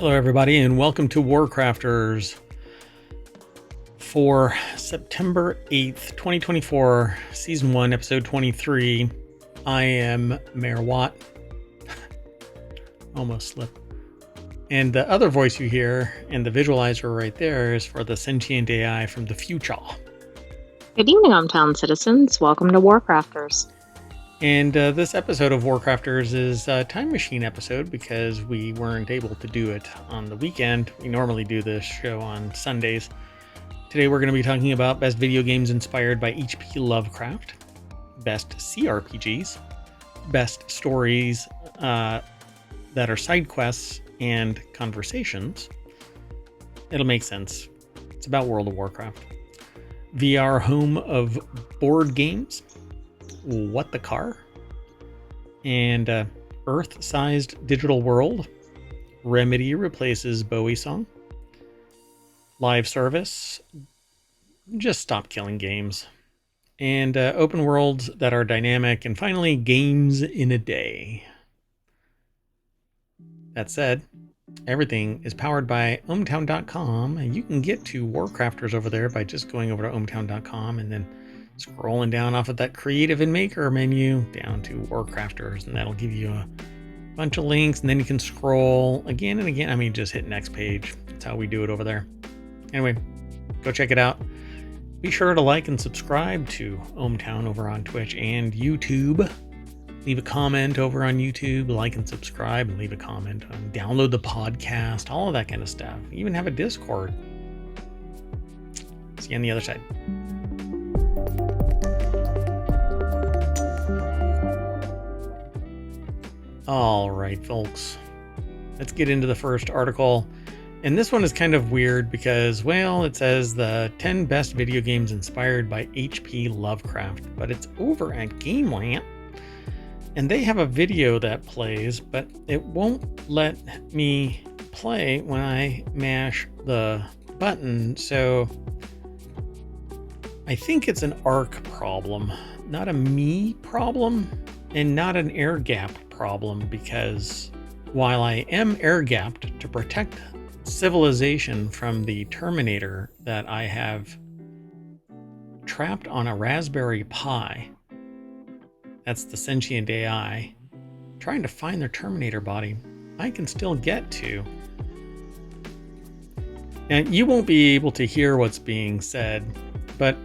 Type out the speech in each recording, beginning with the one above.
Hello everybody and welcome to WarCrafters for September 8th, 2024, Season 1, Episode 23. I am Mayor Watt. Almost slipped. And the other voice you hear and the visualizer right there is for the Sentient AI from the future. Good evening, ohmTown citizens. Welcome to WarCrafters. And this episode of WarCrafters is a time machine episode because we weren't able to do it on the weekend. We normally do this show on Sundays. Today we're going to be talking about best video games inspired by H.P. Lovecraft, best CRPGs, best stories that are side quests and conversations. It'll make sense. It's about World of Warcraft. VR home of board games. What the Car, and Earth-sized digital world. Remedy replaces Bowie Song. Live service. Just stop killing games. And open worlds that are dynamic. And finally, games in a day. That said, everything is powered by ohmTown.com, and you can get to WarCrafters over there by just going over to ohmTown.com and then scrolling down off of that Creative and Maker menu down to WarCrafters, and that'll give you a bunch of links, and then you can scroll again and again. I mean, just hit next page. That's how we do it over there. Anyway, go check it out. Be sure to like and subscribe to ohmTown over on Twitch and YouTube. Leave a comment over on YouTube, like and subscribe, and leave a comment on download the podcast, all of that kind of stuff. We even have a Discord. See you on the other side. All right, folks, let's get into the first article. And this one is kind of weird because, well, it says the 10 best video games inspired by H.P. Lovecraft, but it's over at GameRant. And they have a video that plays, but it won't let me play when I mash the button. So I think it's an ARC problem, not a me problem, and not an air gap problem, because while I am air gapped to protect civilization from the Terminator that I have trapped on a Raspberry Pi, that's the Sentient AI, trying to find their Terminator body, I can still get to. And you won't be able to hear what's being said, but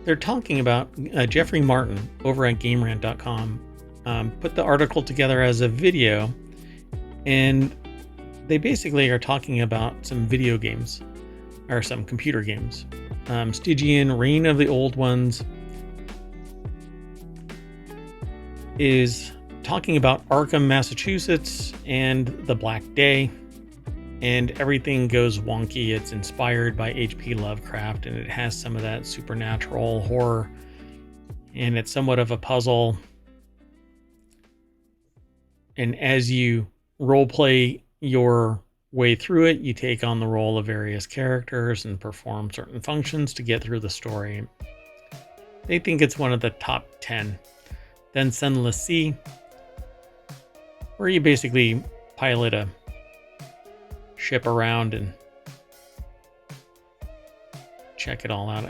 they're talking about Jeffrey Martin over at GameRant.com put the article together as a video, and they basically are talking about some video games, or some computer games. Stygian, Reign of the Old Ones, is talking about Arkham, Massachusetts, and the Black Day, and everything goes wonky. It's inspired by H.P. Lovecraft, and it has some of that supernatural horror, and it's somewhat of a puzzle. And as you roleplay your way through it, you take on the role of various characters and perform certain functions to get through the story. They think it's one of the top 10. Then Sunless Sea, where you basically pilot a ship around and check it all out.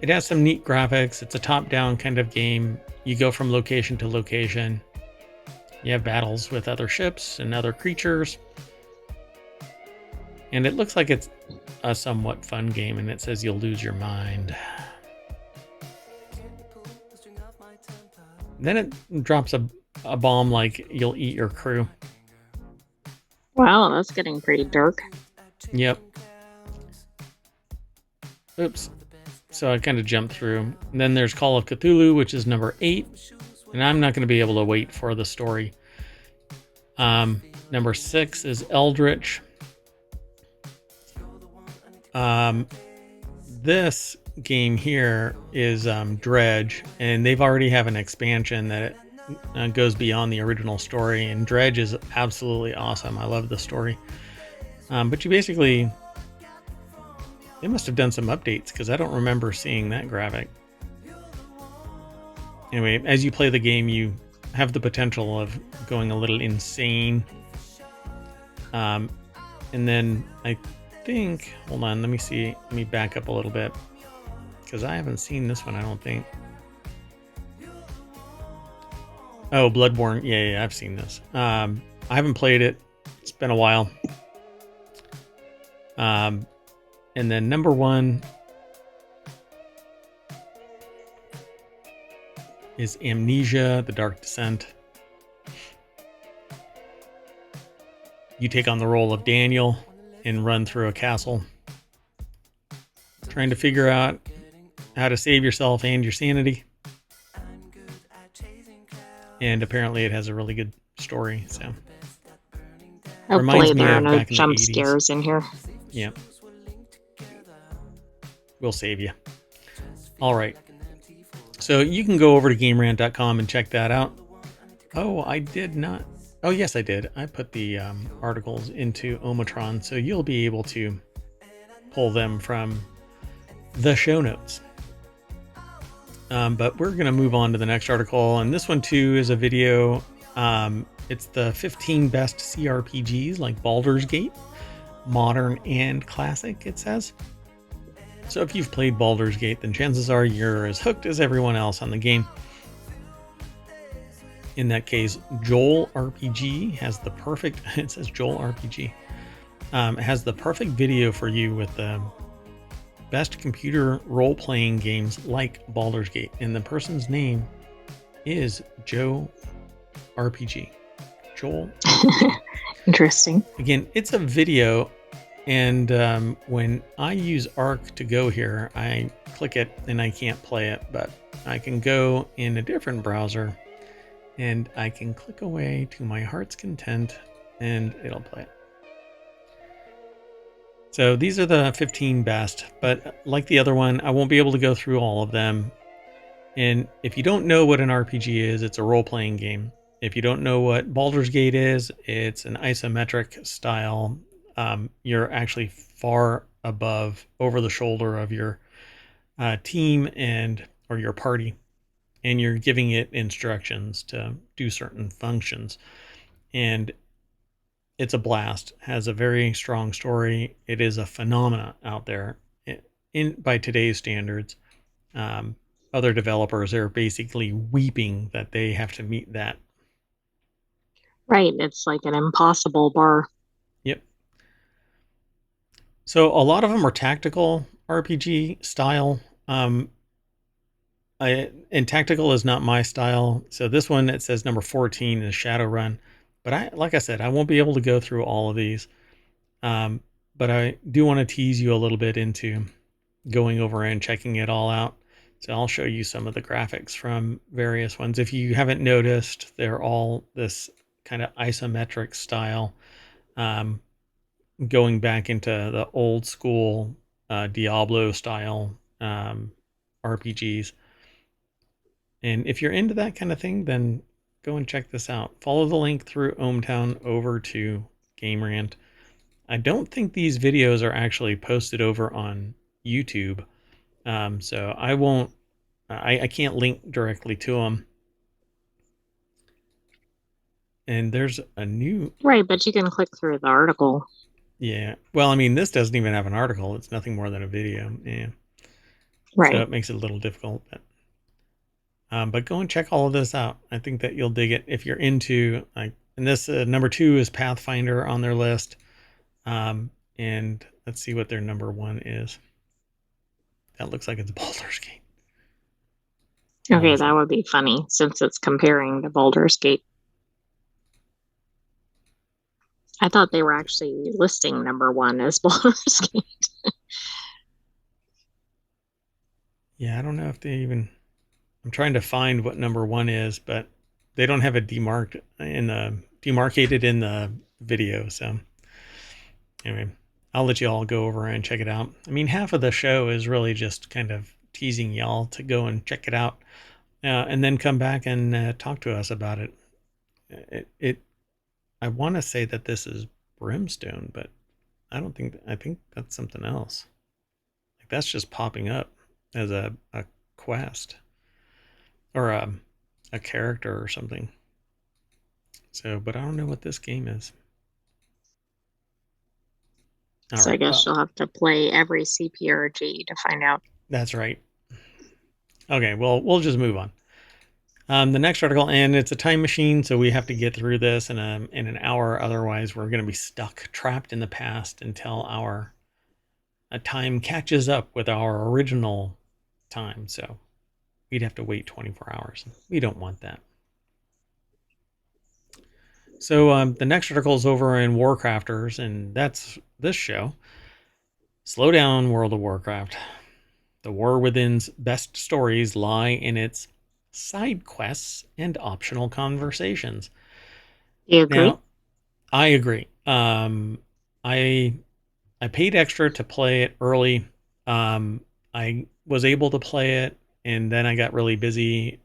It has some neat graphics. It's a top-down kind of game. You go from location to location. You have battles with other ships and other creatures. And it looks like it's a somewhat fun game, and it says you'll lose your mind. Then it drops a bomb like you'll eat your crew. Wow, that's getting pretty dark. Yep. Oops. So I kind of jumped through. And then there's Call of Cthulhu, which is number 8. And I'm not going to be able to wait for the story. Number 6 is Eldritch. This game here is Dredge, and they've already have an expansion that goes beyond the original story, and Dredge is absolutely awesome. I love the story. But you basically, they must have done some updates because I don't remember seeing that graphic. Anyway, as you play the game, you have the potential of going a little insane. And then I think, hold on, let me see. Let me back up a little bit because I haven't seen this one, I don't think. Oh, Bloodborne. Yeah, I've seen this. I haven't played it. It's been a while. And then number 1 is Amnesia: The Dark Descent. You take on the role of Daniel and run through a castle, trying to figure out how to save yourself and your sanity. And apparently it has a really good story, so Hopefully reminds me there are of no back in the jump 80s. scares in here. Yeah. We'll save you. All right. So you can go over to GameRant.com and check that out. Oh, I did not. Oh, yes, I did. I put the articles into ohmTown, so you'll be able to pull them from the show notes. But we're going to move on to the next article, and this one too is a video. It's the 15 best CRPGs, like Baldur's Gate, modern and classic, it says. So if you've played Baldur's Gate, then chances are you're as hooked as everyone else on the game. In that case, Joel RPG has the perfect, it says Joel RPG, has the perfect video for you with the best computer role-playing games like Baldur's Gate. And the person's name is Joe RPG. Joel RPG. Interesting. Again, it's a video, and when I use Arc to go here, I click it and I can't play it, but I can go in a different browser and I can click away to my heart's content and it'll play it. So these are the 15 best, but like the other one, I won't be able to go through all of them. And if you don't know what an RPG is, it's a role-playing game. If you don't know what Baldur's Gate is, it's an isometric style. You're actually far above, over the shoulder of your team or your party, and you're giving it instructions to do certain functions. And it's a blast. Has a very strong story. It is a phenomena out there by today's standards. Other developers are basically weeping that they have to meet that. Right. It's like an impossible bar. Yep. So a lot of them are tactical RPG style. And tactical is not my style. So this one, it says number 14 is Shadowrun. But like I said, I won't be able to go through all of these. But I do want to tease you a little bit into going over and checking it all out. So I'll show you some of the graphics from various ones. If you haven't noticed, they're all this kind of isometric style, going back into the old school Diablo style RPGs. And if you're into that kind of thing, then go and check this out. Follow the link through ohmTown over to GameRant. I don't think these videos are actually posted over on YouTube. So I won't, I can't link directly to them. And there's a new... Right, but you can click through the article. Yeah. Well, I mean, this doesn't even have an article. It's nothing more than a video. Yeah. Right. So it makes it a little difficult. But go and check all of this out. I think that you'll dig it if you're into, like, and this number 2 is Pathfinder on their list. And let's see what their number 1 is. That looks like it's Baldur's Gate. Okay, that would be funny since it's comparing to Baldur's Gate. I thought they were actually listing number 1 as Baldur's Gate. Yeah, I don't know if they even... I'm trying to find what number 1 is, but they don't have it demarcated in the video. So anyway, I'll let you all go over and check it out. I mean, half of the show is really just kind of teasing y'all to go and check it out, and then come back and talk to us about it. I want to say that this is Brimstone, but I don't think. I think that's something else. Like, that's just popping up as a quest or a character or something. So, but I don't know what this game is. All So I right. guess Well, you'll have to play every CPRG to find out. that's right. Okay. Well, we'll just move on. The next article, and it's a time machine, so we have to get through this in an hour. Otherwise, we're going to be stuck, trapped in the past until our time catches up with our original time. So we'd have to wait 24 hours. We don't want that. So the next article is over in WarCrafters, and that's this show. Slow down, World of Warcraft. The War Within's best stories lie in its side quests and optional conversations. You agree? Now, I agree. I I paid extra to play it early. I was able to play it, and then I got really busy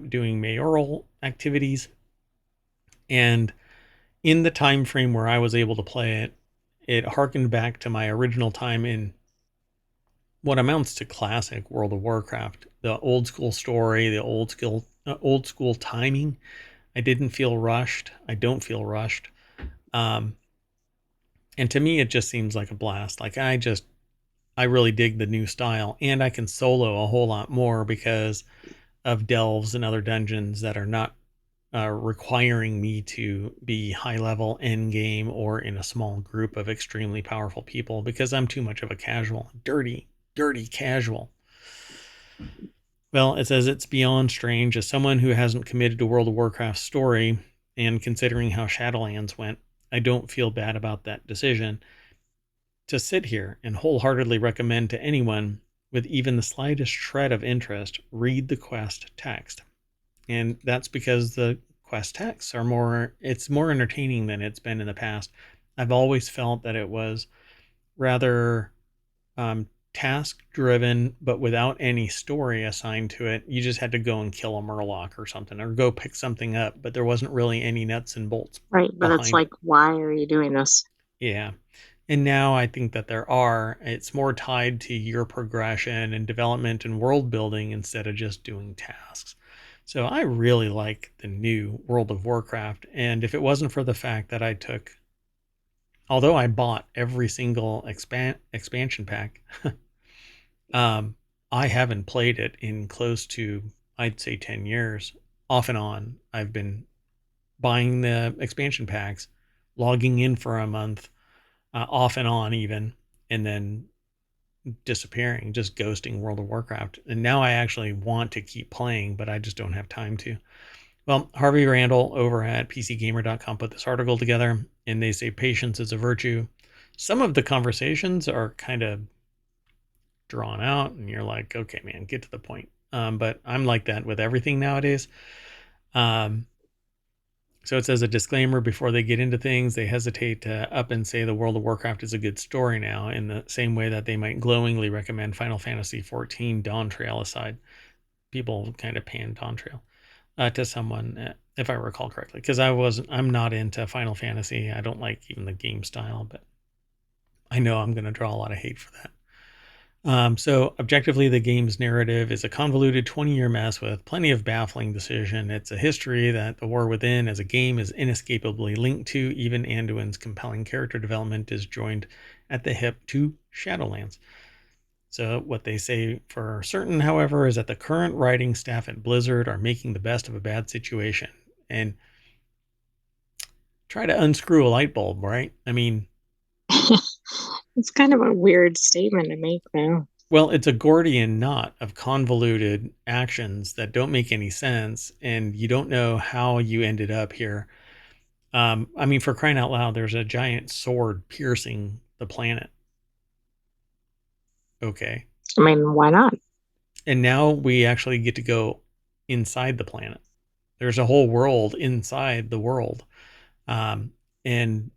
doing mayoral activities. And in the time frame where I was able to play it, it harkened back to my original time in what amounts to classic World of Warcraft. The old school story, the old school timing. I didn't feel rushed. I don't feel rushed. Um, and to me, it just seems like a blast. I really dig the new style, and I can solo a whole lot more because of delves and other dungeons that are not requiring me to be high level end game or in a small group of extremely powerful people because I'm too much of a casual, dirty casual. Well, it says it's beyond strange as someone who hasn't committed to World of Warcraft's story, and considering how Shadowlands went, I don't feel bad about that decision to sit here and wholeheartedly recommend to anyone with even the slightest shred of interest read the quest text. And that's because the quest texts are it's more entertaining than it's been in the past. I've always felt that it was rather task driven, but without any story assigned to it. You just had to go and kill a murloc or something, or go pick something up, but there wasn't really any nuts and bolts Right. But it's behind like, it. why are you doing this? Yeah. And now I think that there are. It's more tied to your progression and development and world building instead of just doing tasks. So I really like the new World of Warcraft. And if it wasn't for the fact that although I bought every single expansion pack, um, I haven't played it in close to, I'd say, 10 years. Off and on, I've been buying the expansion packs, logging in for a month, off and on even, and then disappearing, just ghosting World of Warcraft. And now I actually want to keep playing, but I just don't have time to. Well, Harvey Randall over at PCGamer.com put this article together, and they say patience is a virtue. Some of the conversations are kind of drawn out, and you're like, okay, man, get to the point. But I'm like that with everything nowadays. Um, So it says a disclaimer before they get into things. They hesitate to up and say the World of Warcraft is a good story now, in the same way that they might glowingly recommend Final Fantasy XIV Dawn Trail aside. People kind of pan Dawn Trail to someone, if I recall correctly, because I'm not into Final Fantasy. I don't like even the game style, but I know I'm going to draw a lot of hate for that. So objectively, the game's narrative is a convoluted 20-year mess with plenty of baffling decision. It's a history that The War Within as a game is inescapably linked to. Even Anduin's compelling character development is joined at the hip to Shadowlands. So what they say for certain, however, is that the current writing staff at Blizzard are making the best of a bad situation. And try to unscrew a light bulb, right? I mean, It's kind of a weird statement to make, though. well, it's a Gordian knot of convoluted actions that don't make any sense, and you don't know how you ended up here. I mean, for crying out loud, there's a giant sword piercing the planet. Okay. I mean, why not? And now we actually get to go inside the planet. There's a whole world inside the world. Um, and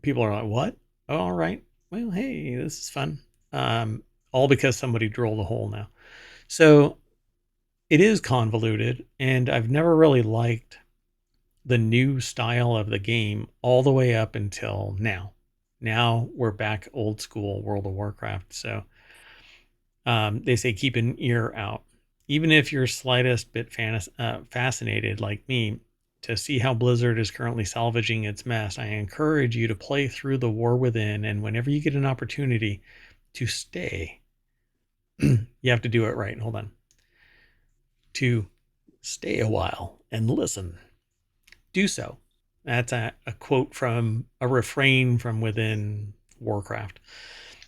people are like, what? Oh, all right. Well, hey, this is fun. Um, all because somebody drilled a hole now. So it is convoluted, and I've never really liked the new style of the game all the way up until now. Now we're back old school World of Warcraft. So they say keep an ear out. Even if you're slightest bit fascinated like me, to see how Blizzard is currently salvaging its mess, I encourage you to play through The War Within, and whenever you get an opportunity to stay, you have to do it right. Hold on. To stay a while and listen. Do so. That's a quote from a refrain from within Warcraft.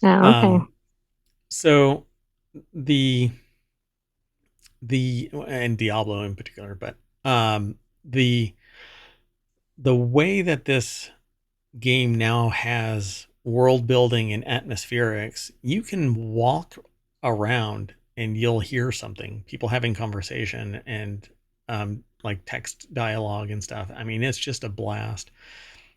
Oh, okay. So the and Diablo in particular, but the way that this game now has world building and atmospherics, you can walk around and you'll hear something, people having conversation and like text dialogue and stuff. I mean, it's just a blast.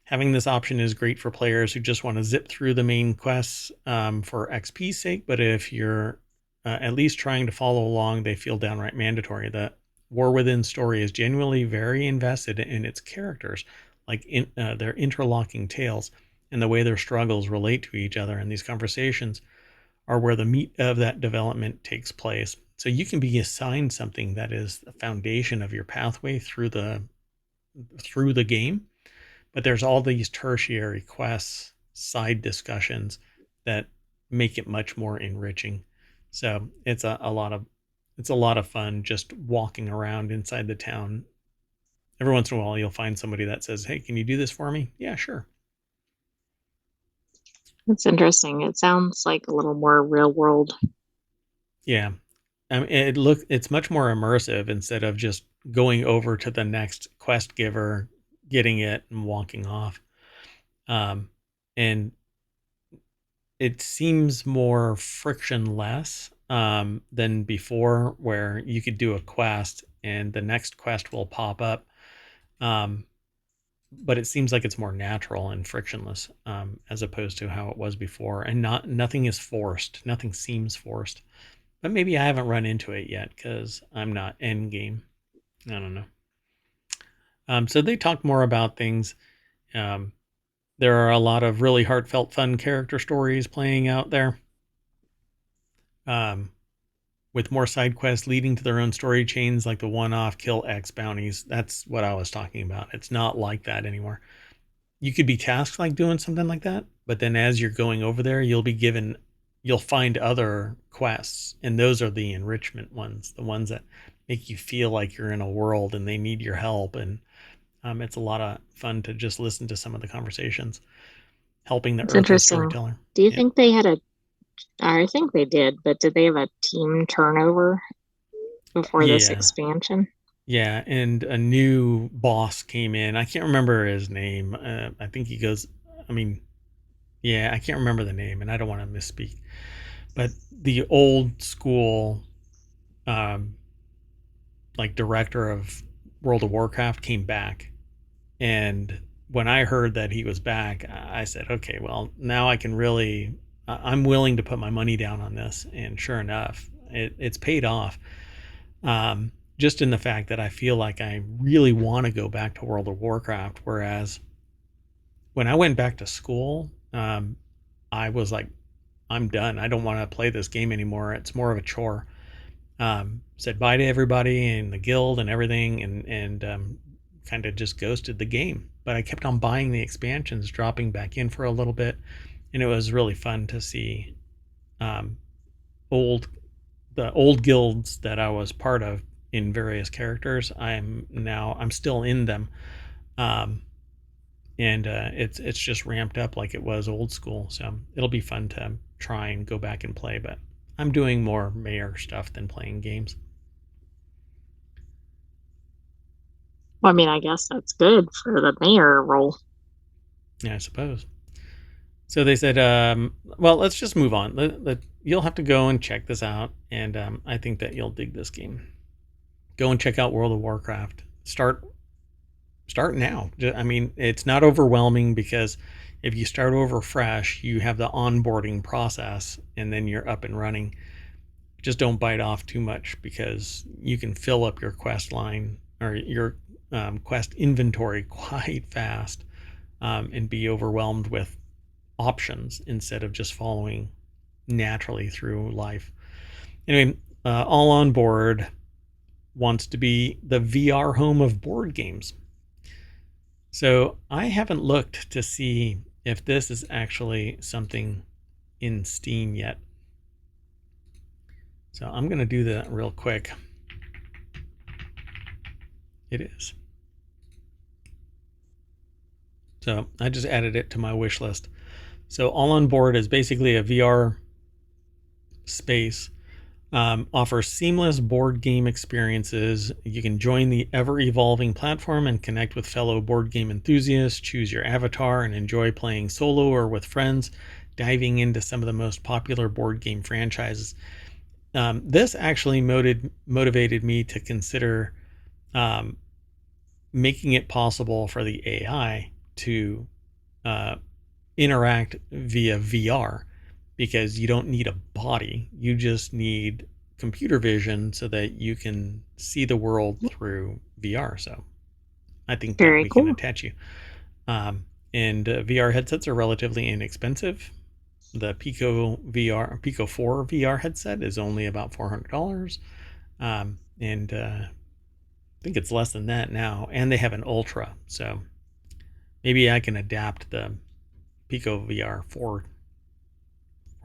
Having this option is great for players who just want to zip through the main quests for XP's sake, but if you're at least trying to follow along, they feel downright mandatory. The War Within story is genuinely very invested in its characters, like their interlocking tales and the way their struggles relate to each other. And these conversations are where the meat of that development takes place. So you can be assigned something that is the foundation of your pathway through the game, but there's all these tertiary quests, side discussions that make it much more enriching. So it's a lot of fun just walking around inside the town. Every once in a while, you'll find somebody that says, "Hey, can you do this for me?" Yeah, sure. That's interesting. It sounds like a little more real world. Yeah. It's much more immersive instead of just going over to the next quest giver, getting it and walking off. And it seems more frictionless than before, where you could do a quest and the next quest will pop up. But it seems like it's more natural and frictionless as opposed to how it was before. And nothing is forced. Nothing seems forced. But maybe I haven't run into it yet because I'm not end game. I don't know. So they talk more about things. There are a lot of really heartfelt, fun character stories playing out there. With more side quests leading to their own story chains, like the one-off kill X bounties. That's what I was talking about. It's not like that anymore. You could be tasked like doing something like that, but then as you're going over there, you'll find other quests, and those are the enrichment ones, the ones that make you feel like you're in a world and they need your help. And it's a lot of fun to just listen to some of the conversations, helping the It's Earthly interesting. storyteller. Do you Yeah. think they had I think they did, but did they have a team turnover before this Yeah. expansion? Yeah, and a new boss came in. I can't remember his name. I think he goes. I mean, yeah, I can't remember the name, and I don't want to misspeak. But the old school, um, like director of World of Warcraft, came back, and when I heard that he was back, I said, okay, well, now I can really. I'm willing to put my money down on this, and sure enough, it's paid off. Just in the fact that I feel like I really want to go back to World of Warcraft. Whereas when I went back to school, I was like, I'm done. I don't want to play this game anymore. It's more of a chore. Said bye to everybody in the guild and everything, and kind of just ghosted the game. But I kept on buying the expansions, dropping back in for a little bit, and it was really fun to see um, old the old guilds that I was part of in various characters. I'm still in them, um, and it's just ramped up like it was old school. So it'll be fun to try and go back and play. But I'm doing more mayor stuff than playing games. Well, I mean, I guess that's good for the mayor role. Yeah, I suppose. So they said, well, let's just move on. You'll have to go and check this out, and I think that you'll dig this game. Go and check out World of Warcraft. Start now. I mean, it's not overwhelming because if you start over fresh, you have the onboarding process and then you're up and running. Just don't bite off too much because you can fill up your quest line or your quest inventory quite fast and be overwhelmed with options instead of just following naturally through life. Anyway, All On Board wants to be the VR home of board games. So I haven't looked to see if this is actually something in Steam yet. So I'm going to do that real quick. It is. So I just added it to my wish list. So All on Board is basically a VR space. Offers seamless board game experiences. You can join the ever-evolving platform and connect with fellow board game enthusiasts, choose your avatar, and enjoy playing solo or with friends, diving into some of the most popular board game franchises. This actually motivated me to consider um, making it possible for the AI to uh, interact via VR, because you don't need a body. You just need computer vision so that you can see the world through VR. So I think that Very we can cool. attach you. And VR headsets are relatively inexpensive. The Pico 4 VR headset is only about $400. And I think it's less than that now. And they have an Ultra. So maybe I can adapt the Pico VR for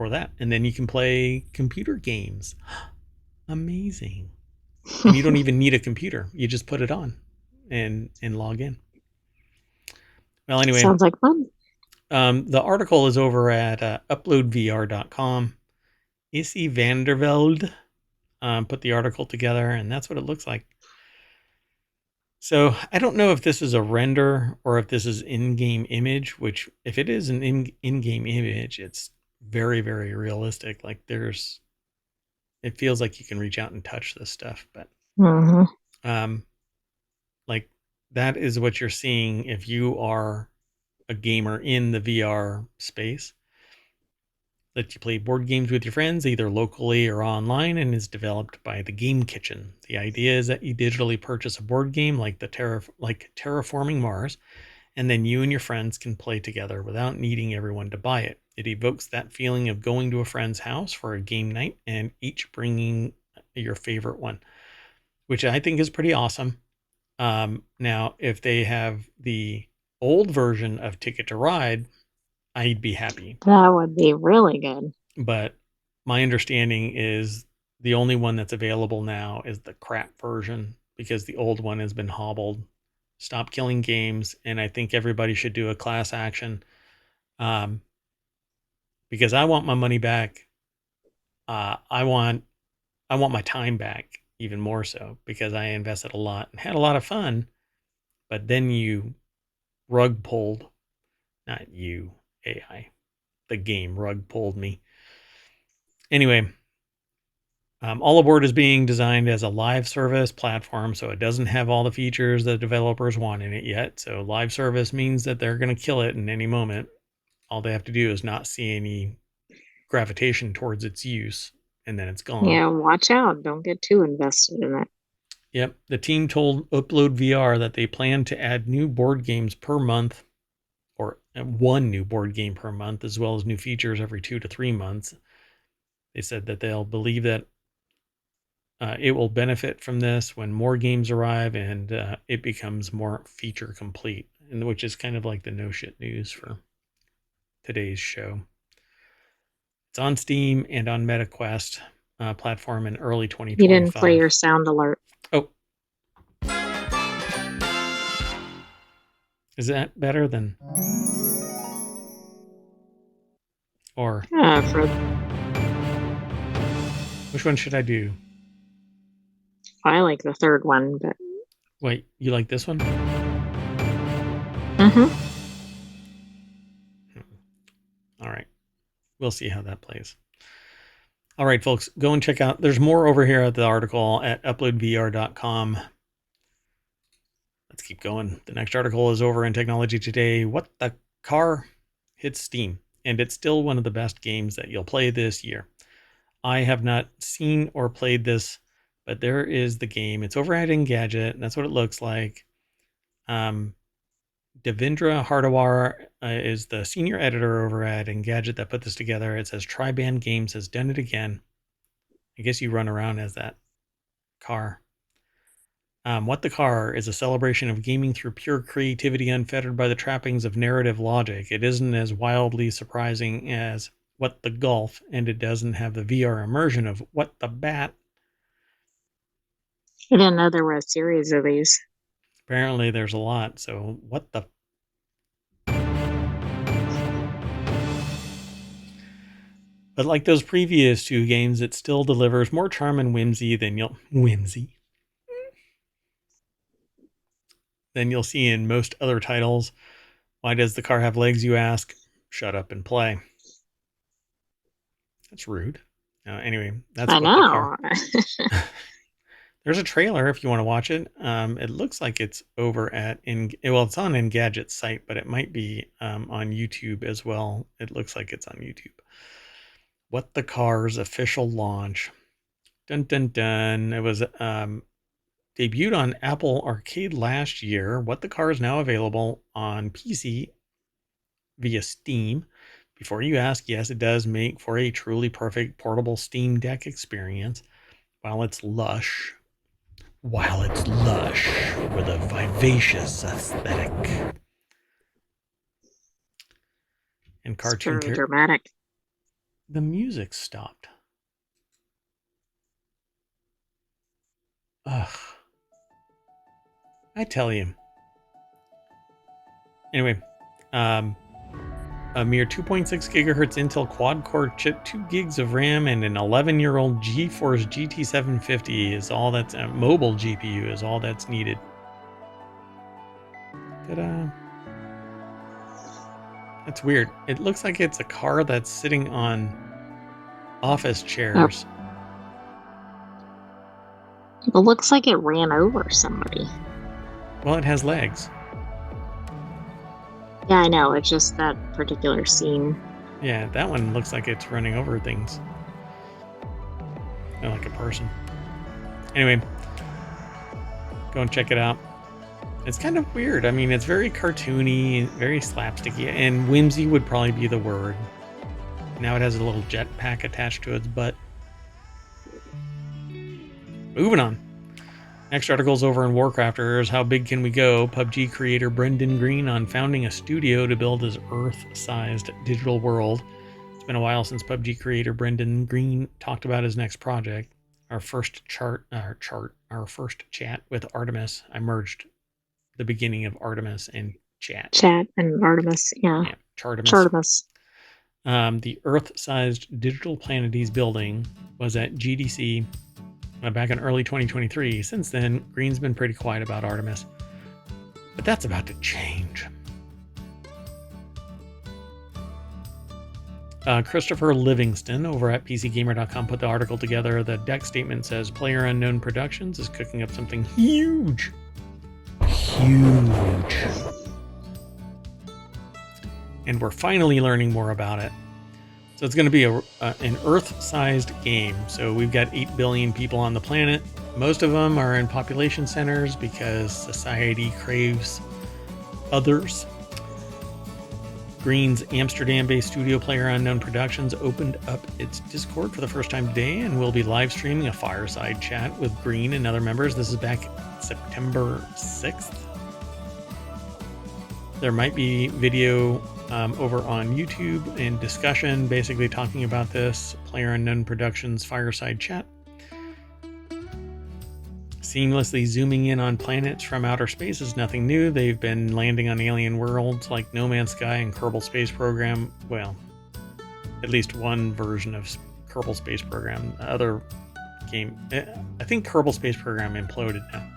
that. And then you can play computer games. Amazing. And you don't even need a computer. You just put it on and log in. Well, anyway, Sounds like fun. the article is over at uploadvr.com. Issy Vandervelde put the article together, and that's what it looks like. So I don't know if this is a render or if this is in-game image, which if it is an in-game image, it's very, very realistic. Like it feels like you can reach out and touch this stuff, but Mm-hmm. um, like that is what you're seeing if you are a gamer in the VR space. Let you play board games with your friends, either locally or online, and is developed by the Game Kitchen. The idea is that you digitally purchase a board game like Terraforming Mars, and then you and your friends can play together without needing everyone to buy it. It evokes that feeling of going to a friend's house for a game night and each bringing your favorite one, which I think is pretty awesome. Now, if they have the old version of Ticket to Ride, I'd be happy. That would be really good. But my understanding is the only one that's available now is the crap version, because the old one has been hobbled. Stop killing games, and I think everybody should do a class action, um, because I want my money back. I want my time back even more so, because I invested a lot and had a lot of fun, but then you rug pulled, not you, AI. The game rug pulled me. Anyway, All Aboard is being designed as a live service platform, so it doesn't have all the features that developers want in it yet. So live service means that they're going to kill it in any moment. All they have to do is not see any gravitation towards its use, and then it's gone. Yeah, watch out. Don't get too invested in it. Yep, the team told Upload VR that they plan to add new board games per month, or one new board game per month, as well as new features every 2 to 3 months. They said that they'll believe that it will benefit from this when more games arrive and it becomes more feature complete, and which is kind of like the no shit news for today's show. It's on Steam and on MetaQuest platform in early You didn't play 2025. your sound alert. Oh, is that better than, or For which one should I do? I like the third one, but Wait, you like this one? mm-hmm. All right, we'll see how that plays. All right, folks, go and check out. There's more over here at the article at uploadvr.com. Let's keep going. The next article is over in Technology Today. What the car hits Steam, and it's still one of the best games that you'll play this year. I have not seen or played this, but there is the game. It's over at Engadget, and that's what it looks like. Devendra Hardawar is the senior editor over at Engadget that put this together. It says Triband Games has done it again. I guess you run around as that car. What the Car is a celebration of gaming through pure creativity unfettered by the trappings of narrative logic. It isn't as wildly surprising as What the Golf, and it doesn't have the VR immersion of What the Bat. I didn't know there were a series of these. Apparently there's a lot, so what the... But like those previous two games, it still delivers more charm and whimsy than you'll see in most other titles. Why does the car have legs, you ask? Shut up and play. That's rude. Anyway, that's I What the Car. know. There's a trailer if you want to watch it. It looks like it's over at it's on Engadget's site, but it might be on YouTube as well. It looks like it's on YouTube. What the Car's official launch. Dun dun dun. It was debuted on Apple Arcade last year. What the Car is now available on PC via Steam. Before you ask, yes, it does make for a truly perfect portable Steam Deck experience. While it's lush with a vivacious aesthetic and cartoon It's very dramatic. The music stopped. Ugh. I tell you. Anyway, a mere 2.6 gigahertz Intel quad-core chip, 2 gigs of RAM, and an 11-year-old GeForce GT 750 is all that's... A mobile GPU is all that's needed. Ta-da. That's weird. It looks like it's a car that's sitting on office chairs. It looks like it ran over somebody. Well, it has legs. Yeah, I know. It's just that particular scene. Yeah, that one looks like it's running over things. Not like a person. Anyway, go and check it out. It's kind of weird. I mean, it's very cartoony, very slapsticky, and whimsy would probably be the word. Now it has a little jetpack attached to its butt. Moving on. Next article's over in WarCrafters. How big can we go? PUBG creator Brendan Green on founding a studio to build his Earth-sized digital world. It's been a while since PUBG creator Brendan Green talked about his next project. Our first chat with Artemis. I merged the beginning of Artemis and chat. Chat and Artemis, yeah. Chartemis. The Earth-sized digital planet he's building was at GDC back in early 2023. Since then, Green's been pretty quiet about Artemis. But that's about to change. Christopher Livingston over at PCGamer.com put the article together. The deck statement says PlayerUnknown Productions is cooking up something huge. Huge. And we're finally learning more about it. So it's going to be an Earth-sized game. So we've got 8 billion people on the planet. Most of them are in population centers because society craves others. Green's Amsterdam-based studio PlayerUnknown Productions opened up its Discord for the first time today and will be live streaming a fireside chat with Green and other members. This is back September 6th. There might be video over on YouTube and discussion basically talking about this. PlayerUnknown Productions fireside chat. Seamlessly zooming in on planets from outer space is nothing new. They've been landing on alien worlds like No Man's Sky and Kerbal Space Program. Well, at least one version of Kerbal Space Program. The other game, I think Kerbal Space Program imploded now.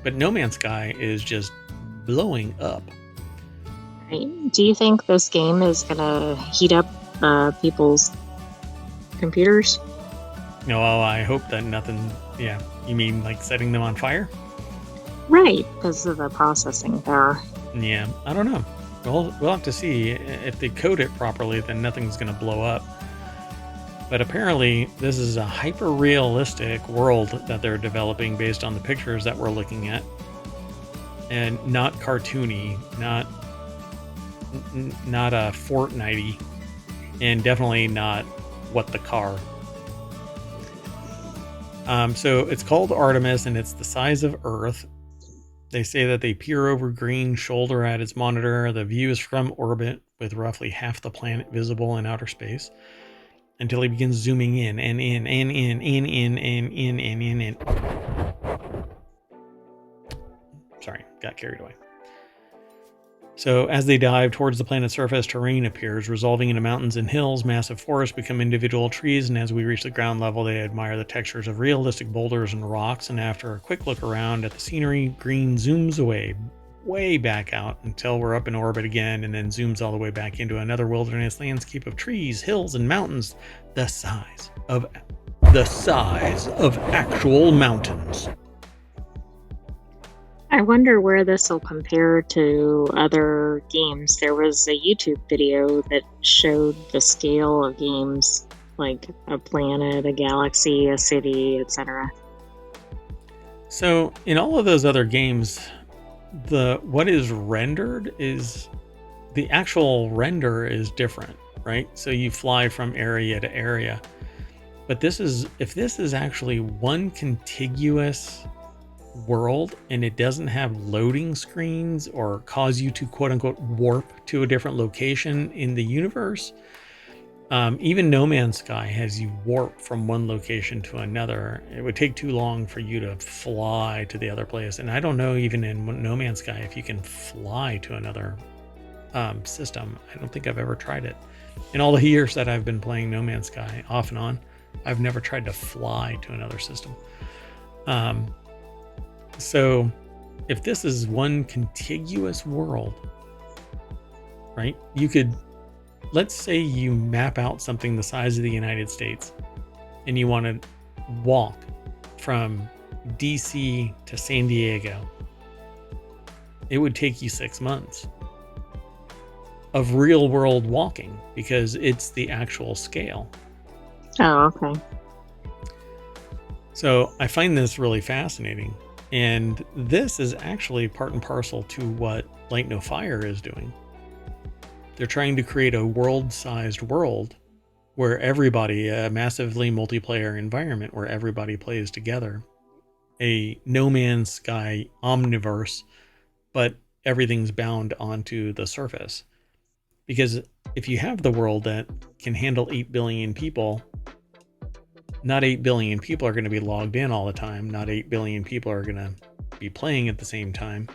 But No Man's Sky is just blowing up. Right. Do you think this game is going to heat up people's computers? No, I hope that nothing... Yeah, you mean like setting them on fire? Right, because of the processing power. Yeah, I don't know. We'll have to see. If they code it properly, then nothing's going to blow up. But apparently, this is a hyper-realistic world that they're developing based on the pictures that we're looking at. And not cartoony, not a Fortnite-y, and definitely not What the Car. So it's called Artemis, and it's the size of Earth. They say that they peer over green shoulder at its monitor. The view is from orbit, with roughly half the planet visible in outer space, until he begins zooming in and in and in. Sorry, got carried away. So as they dive towards the planet's surface, terrain appears, resolving into mountains and hills. Massive forests become individual trees, and as we reach the ground level, they admire the textures of realistic boulders and rocks. And after a quick look around at the scenery, green zooms away, way back out, until we're up in orbit again, and then zooms all the way back into another wilderness landscape of trees, hills, and mountains, the size of actual mountains. I wonder where this will compare to other games. There was a YouTube video that showed the scale of games, like a planet, a galaxy, a city, etc. So in all of those other games, what is rendered is the actual render is different, right? So you fly from area to area. But if this is actually one contiguous world and it doesn't have loading screens or cause you to quote unquote warp to a different location in the universe, even No Man's Sky has you warp from one location to another. It would take too long for you to fly to the other place, and I don't know even in No Man's Sky if you can fly to another system. I don't think I've ever tried it. In all the years that I've been playing No Man's Sky off and on, I've never tried to fly to another system. So if this is one contiguous world, right? You could, let's say you map out something the size of the United States and you want to walk from DC to San Diego. It would take you 6 months of real world walking because it's the actual scale. Oh, okay. So I find this really fascinating. And this is actually part and parcel to what Light No Fire is doing. They're trying to create a world-sized world where everybody, a massively multiplayer environment where everybody plays together. A No Man's Sky omniverse, but everything's bound onto the surface. Because if you have the world that can handle 8 billion people, not 8 billion people are going to be logged in all the time. Not 8 billion people are going to be playing at the same time.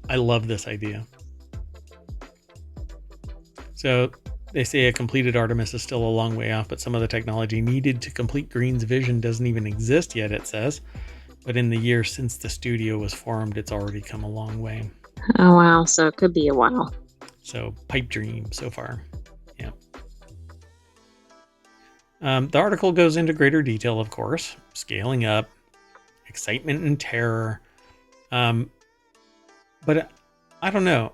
I love this idea. So they say a completed Artemis is still a long way off, but some of the technology needed to complete Green's vision doesn't even exist yet, it says. But in the years since the studio was formed, it's already come a long way. Oh, wow. So it could be a while. So pipe dream so far. Yeah. The article goes into greater detail, of course, scaling up, excitement and terror. But I don't know.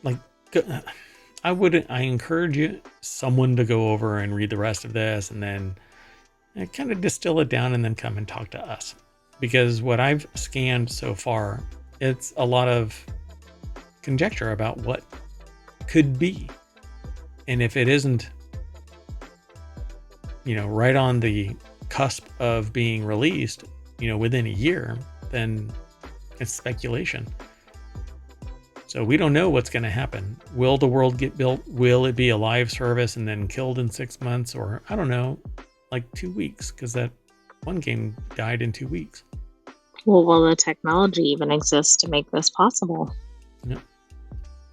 Like, I encourage someone to go over and read the rest of this and then kind of distill it down and then come and talk to us. Because what I've scanned so far, it's a lot of conjecture about what could be. And if it isn't, right on the cusp of being released, within a year, then it's speculation. So we don't know what's going to happen. Will the world get built? Will it be a live service and then killed in 6 months? Or I don't know, like 2 weeks, because that one game died in 2 weeks. Well, will the technology even exist to make this possible? Yep.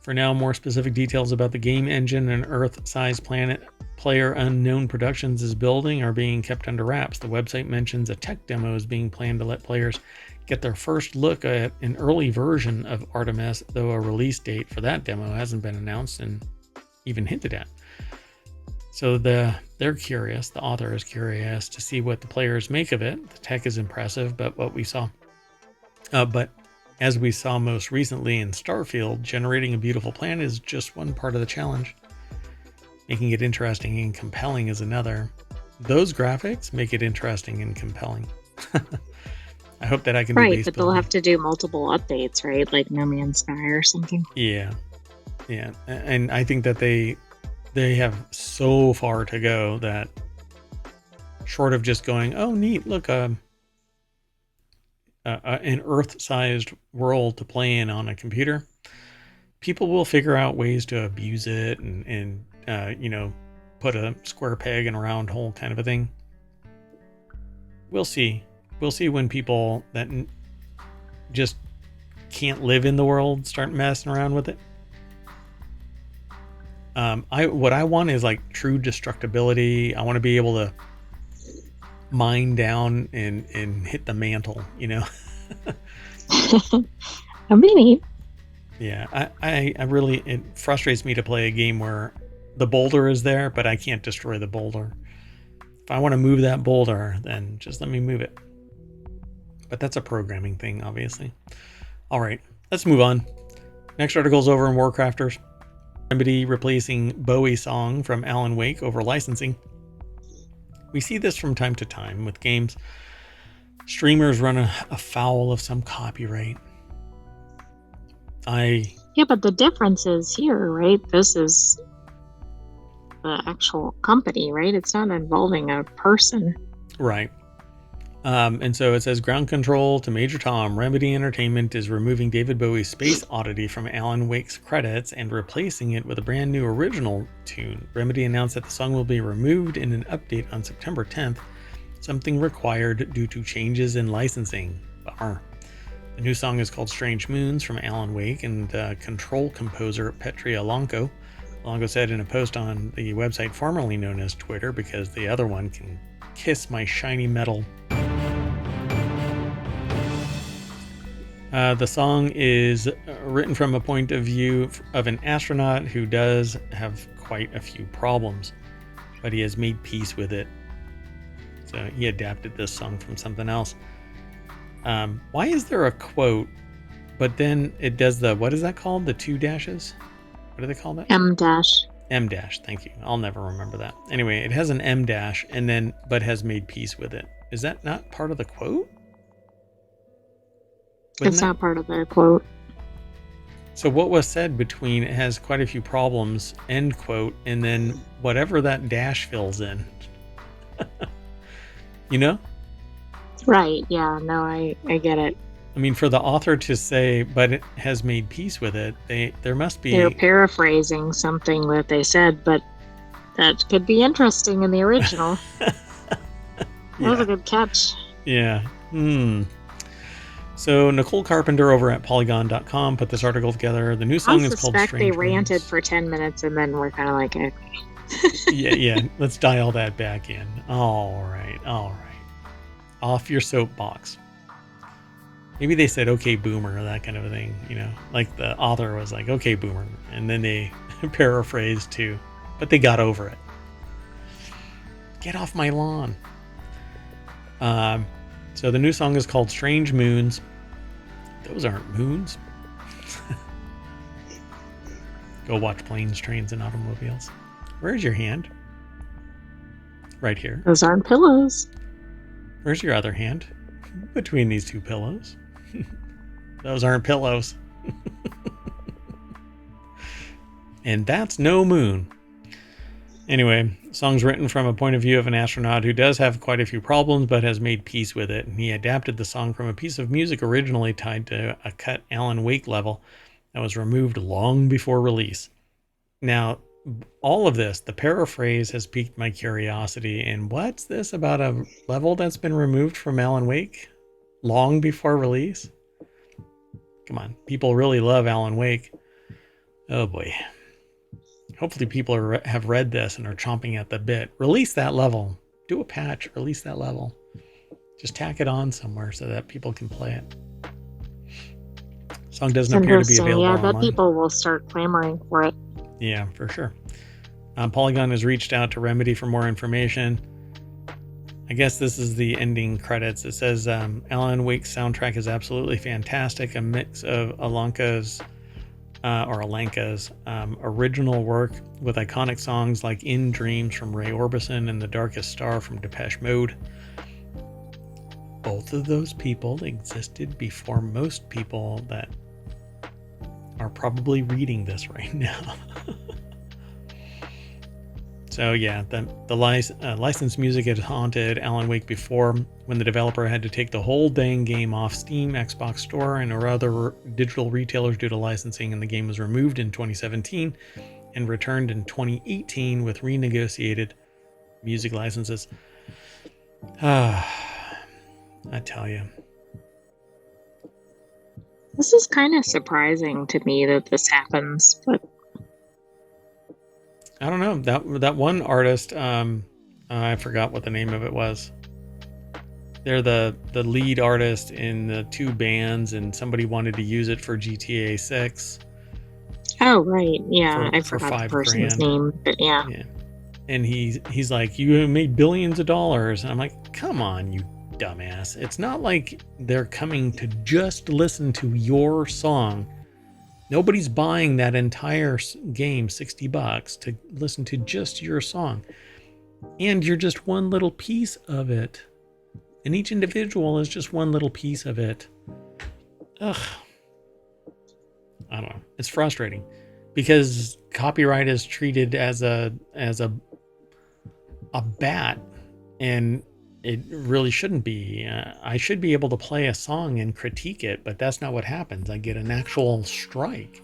For now, more specific details about the game engine and Earth-sized planet Player Unknown Productions is building are being kept under wraps. The website mentions a tech demo is being planned to let players get their first look at an early version of Artemis, though a release date for that demo hasn't been announced and even hinted at. So they're curious, the author is curious to see what the players make of it. The tech is impressive, but as we saw most recently in Starfield, generating a beautiful planet is just one part of the challenge. Making it interesting and compelling is another. Those graphics make it interesting and compelling. I hope that I can do base but building. They'll have to do multiple updates, right? Like No Man's Sky or something. Yeah. And I think that they have so far to go that short of just going, oh, neat, look, an Earth-sized world to play in on a computer, people will figure out ways to abuse it and put a square peg in a round hole kind of a thing. We'll see. We'll see when people that just can't live in the world start messing around with it. What I want is like true destructibility. I want to be able to mine down and hit the mantle, That'd be neat. Yeah, I really, it frustrates me to play a game where the boulder is there, but I can't destroy the boulder. If I want to move that boulder, then just let me move it. But that's a programming thing, obviously. All right, let's move on. Next article is over in WarCrafters. Remedy replacing Bowie Song from Alan Wake over licensing. We see this from time to time with games. Streamers run afoul of some copyright. Yeah, but the difference is here, right? This is the actual company, right? It's not involving a person. Right. And so it says, ground control to Major Tom. Remedy Entertainment is removing David Bowie's Space Oddity from Alan Wake's credits and replacing it with a brand new original tune. Remedy announced that the song will be removed in an update on September 10th, something required due to changes in licensing. Bummer. The new song is called Strange Moons from Alan Wake and control composer Petri Alonko. Alonko said in a post on the website formerly known as Twitter, because the other one can kiss my shiny metal. The song is written from a point of view of an astronaut who does have quite a few problems, but he has made peace with it. So he adapted this song from something else. Why is there a quote, but then it does the, what is that called? The 2 dashes? What do they call that? M dash. M dash, thank you. I'll never remember that. Anyway, it has an M dash and then, but has made peace with it. Is that not part of the quote? It's not part of the quote. So what was said between it has quite a few problems, end quote, and then whatever that dash fills in? Right, yeah, no, I get it. I mean, for the author to say, but it has made peace with it, there must be... They're paraphrasing something that they said, but that could be interesting in the original. That was a good catch. Yeah. So Nicole Carpenter over at Polygon.com put this article together. The new song is called Strange Moons. I suspect they ranted for 10 minutes and then we're kind of like, okay. yeah. Let's dial that back in. All right. Off your soapbox. Maybe they said, okay, boomer, or that kind of a thing, like the author was like, okay, boomer. And then they paraphrased too, but they got over it. Get off my lawn. So the new song is called Strange Moons. Those aren't moons. Go watch Planes, Trains, and Automobiles. Where's your hand? Right here. Those aren't pillows. Where's your other hand? Between these two pillows. Those aren't pillows. And that's no moon. Anyway, song's written from a point of view of an astronaut who does have quite a few problems, but has made peace with it. And he adapted the song from a piece of music originally tied to a cut Alan Wake level that was removed long before release. Now, all of this, the paraphrase has piqued my curiosity. And what's this about a level that's been removed from Alan Wake long before release? Come on, people really love Alan Wake. Oh boy. Hopefully people have read this and are chomping at the bit. Release that level. Do a patch. Release that level. Just tack it on somewhere so that people can play it. Song doesn't appear to be available online. Yeah, that people will start clamoring for it. Yeah, for sure. Polygon has reached out to Remedy for more information. I guess this is the ending credits. It says, Alan Wake's soundtrack is absolutely fantastic. A mix of Alanka's original work with iconic songs like In Dreams from Ray Orbison and The Darkest Star from Depeche Mode. Both of those people existed before most people that are probably reading this right now. So yeah, the licensed music had haunted Alan Wake before, when the developer had to take the whole dang game off Steam, Xbox Store, and or other digital retailers due to licensing, and the game was removed in 2017 and returned in 2018 with renegotiated music licenses. I tell you. This is kind of surprising to me that this happens, but I don't know. That one artist, I forgot what the name of it was. They're the lead artist in the two bands, and somebody wanted to use it for GTA 6. oh right, yeah, I for forgot the person's $5,000. name, but yeah. And he's like, you made billions of dollars, and I'm like, come on, you dumbass. It's not like they're coming to just listen to your song. Nobody's buying that entire game $60 to listen to just your song. And you're just one little piece of it. And each individual is just one little piece of it. Ugh. I don't know. It's frustrating because copyright is treated as a bat, and it really shouldn't be. I should be able to play a song and critique it, but that's not what happens. I get an actual strike.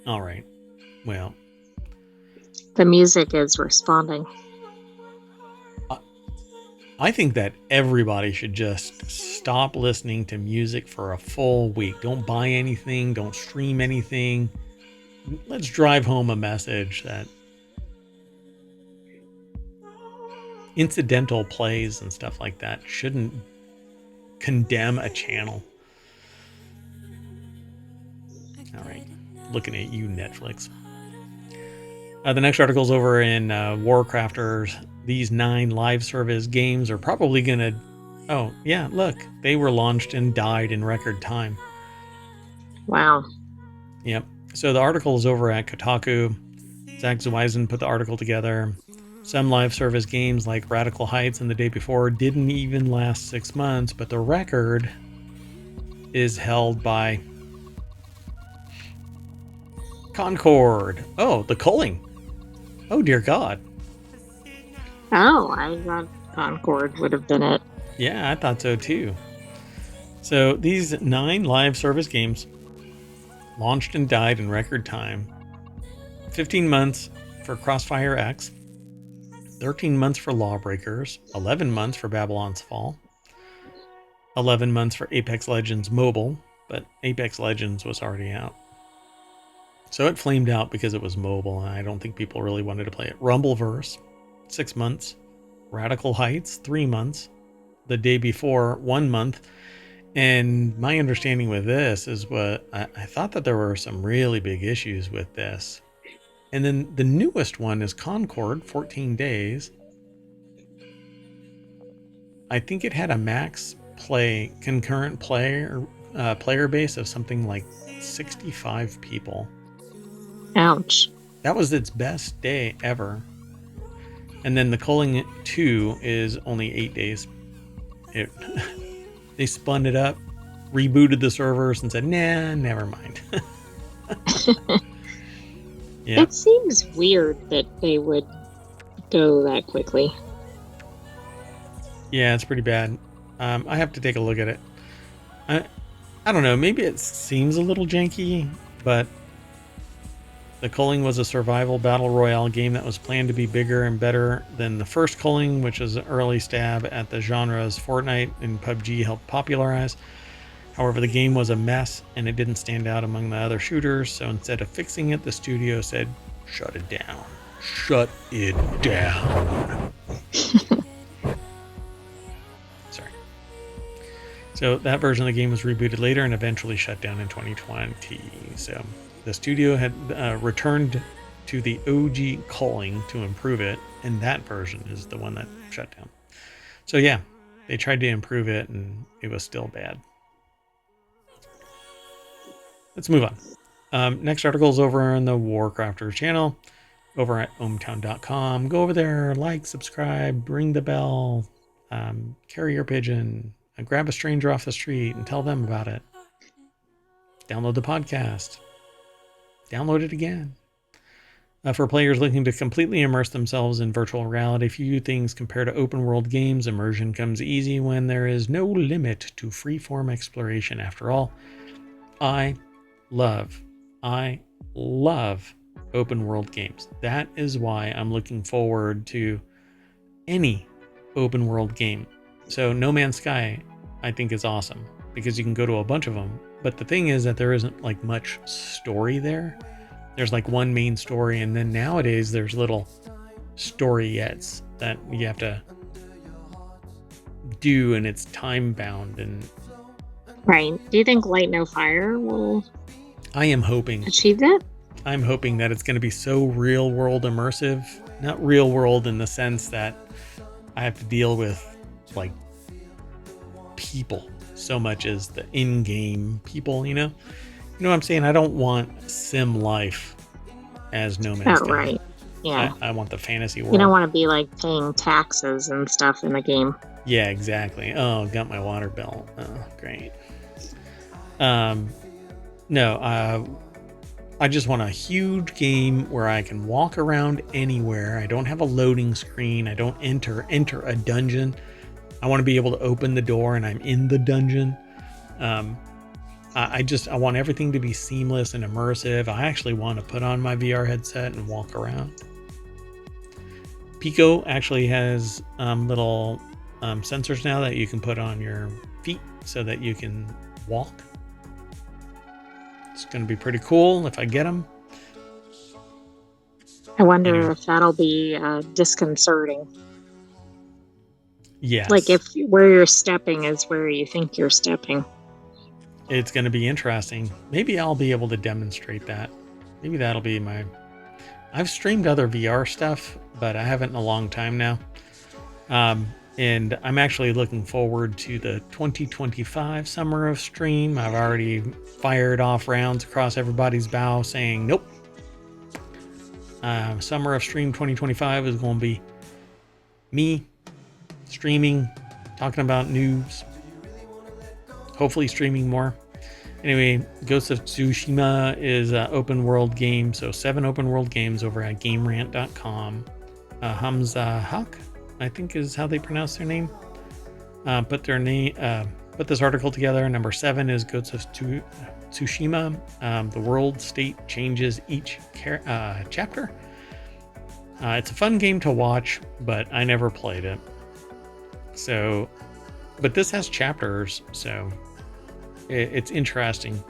All right. Well, The music is responding. I think that everybody should just stop listening to music for a full week. Don't buy anything. Don't stream anything. Let's drive home a message that incidental plays and stuff like that shouldn't condemn a channel. All right, looking at you, Netflix. The next article is over in WarCrafters. These 9 live service games are probably going to... Oh, yeah, look. They were launched and died in record time. Wow. Yep. So the article is over at Kotaku. Zach Zweisen put the article together. Some live service games like Radical Heights and The Day Before didn't even last 6 months, but the record is held by Concord. Oh, the culling. Oh, dear God. Oh, I thought Concord would have been it. Yeah, I thought so too. So these 9 live service games launched and died in record time. 15 months for Crossfire X, 13 months for Lawbreakers, 11 months for Babylon's Fall, 11 months for Apex Legends Mobile, but Apex Legends was already out. So it flamed out because it was mobile, and I don't think people really wanted to play it. Rumbleverse, 6 months. Radical Heights, 3 months. The Day Before, 1 month. And my understanding with this is what I thought that there were some really big issues with this. And then the newest one is Concord, 14 days. I think it had a max concurrent player base of something like 65 people. Ouch. That was its best day ever. And then the Culling 2 is only 8 days. They spun it up, rebooted the servers, and said, nah, never mind. Yeah. It seems weird that they would go that quickly. Yeah, it's pretty bad. I have to take a look at it. I don't know, maybe it seems a little janky, but the Culling was a survival battle royale game that was planned to be bigger and better than the first Culling, which was an early stab at the genres Fortnite and PUBG helped popularize. However, the game was a mess and it didn't stand out among the other shooters, so instead of fixing it, the studio said, shut it down. Shut it down. Sorry. So that version of the game was rebooted later and eventually shut down in 2020. So the studio had returned to the OG Culling to improve it, and that version is the one that shut down. So yeah, they tried to improve it and it was still bad. Let's move on. Next article is over on the WarCrafters channel, over at ohmTown.com. Go over there, like, subscribe, ring the bell, carrier pigeon, grab a stranger off the street and tell them about it. Download the podcast. Download it again. For players looking to completely immerse themselves in virtual reality, few things compare to open world games. Immersion comes easy when there is no limit to freeform exploration. After all, I love open world games. That is why I'm looking forward to any open world game. So No Man's Sky, I think, is awesome because you can go to a bunch of them. But the thing is that there isn't like much story there. There's like one main story, and then nowadays there's little storyettes that you have to do, and it's time bound. And Right. Do you think Light No Fire will I am hoping achieve that? I'm hoping that it's going to be so real world immersive. Not real world in the sense that I have to deal with like people so much as the in-game people, you know? You know what I'm saying? I don't want sim life as No Man's Sky. Right. Yeah. I want the fantasy world. You don't want to be like paying taxes and stuff in the game. Yeah, exactly. Oh, got my water bill. Oh, great. No, I just want a huge game where I can walk around anywhere. I don't have a loading screen. I don't enter a dungeon. I want to be able to open the door and I'm in the dungeon. I want everything to be seamless and immersive. I actually want to put on my VR headset and walk around. Pico actually has little sensors now that you can put on your feet so that you can walk. It's going to be pretty cool if I get them. I wonder if that'll be disconcerting. Yes. Like if where you're stepping is where you think you're stepping. It's going to be interesting. Maybe I'll be able to demonstrate that. Maybe that'll be my... I've streamed other VR stuff, but I haven't in a long time now. And I'm actually looking forward to the 2025 Summer of Stream. I've already fired off rounds across everybody's bow saying, nope. Summer of Stream 2025 is going to be me streaming, talking about news, hopefully streaming more. Anyway, Ghost of Tsushima is an open world game. So 7 open world games over at GameRant.com. Hamza Haq, I think is how they pronounce their name. Put this article together. Number 7 is Ghost of Tsushima. The world state changes each chapter. It's a fun game to watch, but I never played it. So, but this has chapters, so it's interesting.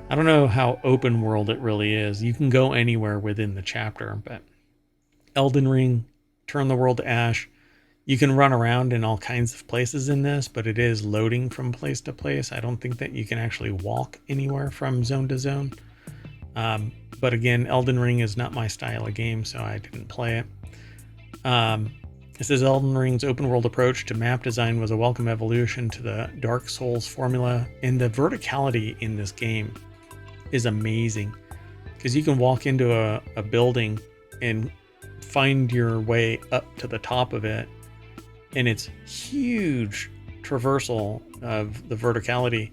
I don't know how open world it really is. You can go anywhere within the chapter, but Elden Ring, Turn the World to Ash, you can run around in all kinds of places in this, but it is loading from place to place. I don't think that you can actually walk anywhere from zone to zone. But again, Elden Ring is not my style of game, so I didn't play it. It says Elden Ring's open world approach to map design was a welcome evolution to the Dark Souls formula, and the verticality in this game is amazing because you can walk into a building and find your way up to the top of it, and it's huge traversal of the verticality,